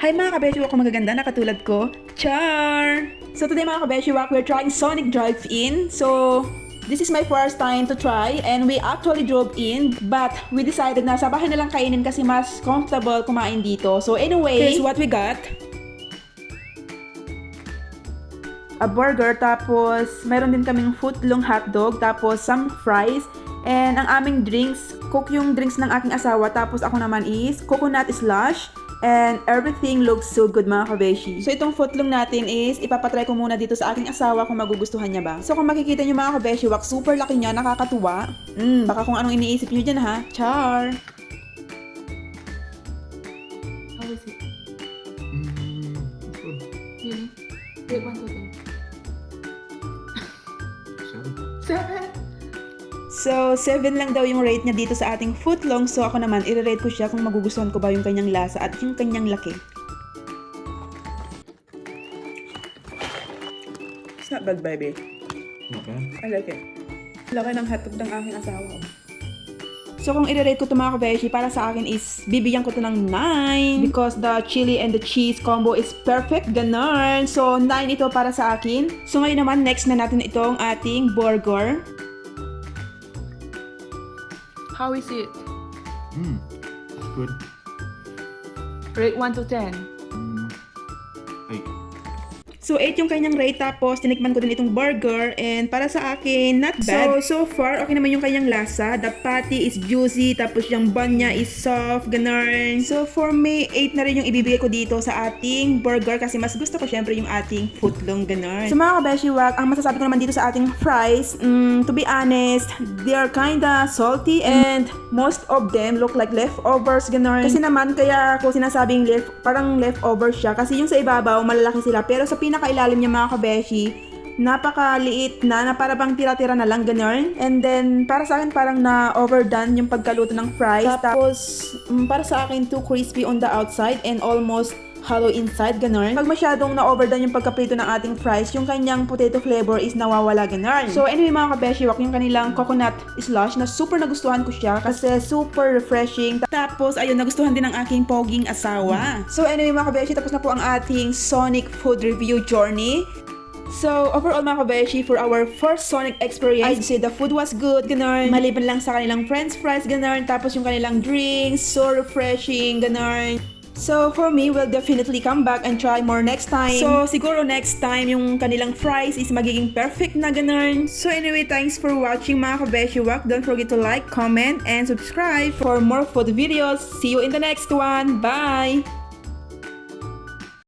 Hi mga kabeshiwak ko magaganda na katulad ko. Char! So today mga kabeshiwak, we're trying Sonic Drive-In. So this is my first time to try and we actually drove in but we decided na sa bahay na lang kainin kasi mas comfortable kumain dito. So anyway, here's what we got. A burger, tapos mayroon din kaming footlong hotdog, tapos some fries, and ang aming drinks, cook yung drinks ng aking asawa, tapos ako naman is coconut slush. And everything looks so good mga kabeshi. So itong footlong natin is ipapatry ko muna dito sa aking asawa kung magugustuhan niya ba. So kung makikita niyo mga kabeshi, wak super laki niya, nakakatuwa. Baka kung anong iniisip niyo dyan ha. Char! How is it? It's good. Really? Rate 1 to 10. 7? So 7 lang daw yung rate niya dito sa ating footlong. So ako naman, i-rate ko siya kung magugustuhan ko ba yung kanyang lasa at yung kanyang laki. It's not bad, baby. Not bad. I like it. Laki ng hotdog ng aking asawa. So kung i-rate ko to mga kabeshi, para sa akin is bibigyan ko to ng 9 because the chili and the cheese combo is perfect, ganon. So 9 ito para sa akin. So ngayon naman, next na natin itong ating burger. How is it? It's good. Rate 1 to 10. 8. So 8 yung kanyang rate, tapos tinikman ko din itong burger and para sa akin, not bad. So far, okay naman yung kanyang lasa. The patty is juicy, tapos yung bun niya is soft, ganun. So for me, 8 na rin yung ibibigay ko dito sa ating burger kasi mas gusto ko syempre yung ating footlong, ganun. So mga kabeshiwak, ang masasabi ko naman dito sa ating fries, to be honest, they are kinda salty and most of them look like leftovers, ganun. Kasi naman, kaya ako sinasabing parang leftovers siya kasi yung sa ibabaw, malalaki sila. Pero sa pinakailalim niya mga kabeshi, napakaliit na para bang tira-tira na lang ganun. And then para sa akin parang na overdone yung pagkaluto ng fries. Tapos para sa akin too crispy on the outside and almost hollow inside, ganun. Pag masyadong na-overdone yung pagkaprito ng ating fries, yung kanyang potato flavor is nawawala, ganun. So anyway mga kabeshiwak, yung kanilang coconut slush na super nagustuhan ko siya kasi super refreshing. Tapos ayun, nagustuhan din ng aking poging asawa. So anyway mga kabeshi, tapos na po ang ating Sonic food review journey. So, overall mga kabeshi, for our first Sonic experience, I'd say the food was good, ganun. Maliban lang sa kanilang french fries, ganun. Tapos yung kanilang drinks, so refreshing, ganun. So, for me, we'll definitely come back and try more next time. So, siguro next time, yung kanilang fries is magiging perfect na ganun. So, anyway, thanks for watching mga kabeshiwak. Don't forget to like, comment, and subscribe for more food videos. See you in the next one. Bye!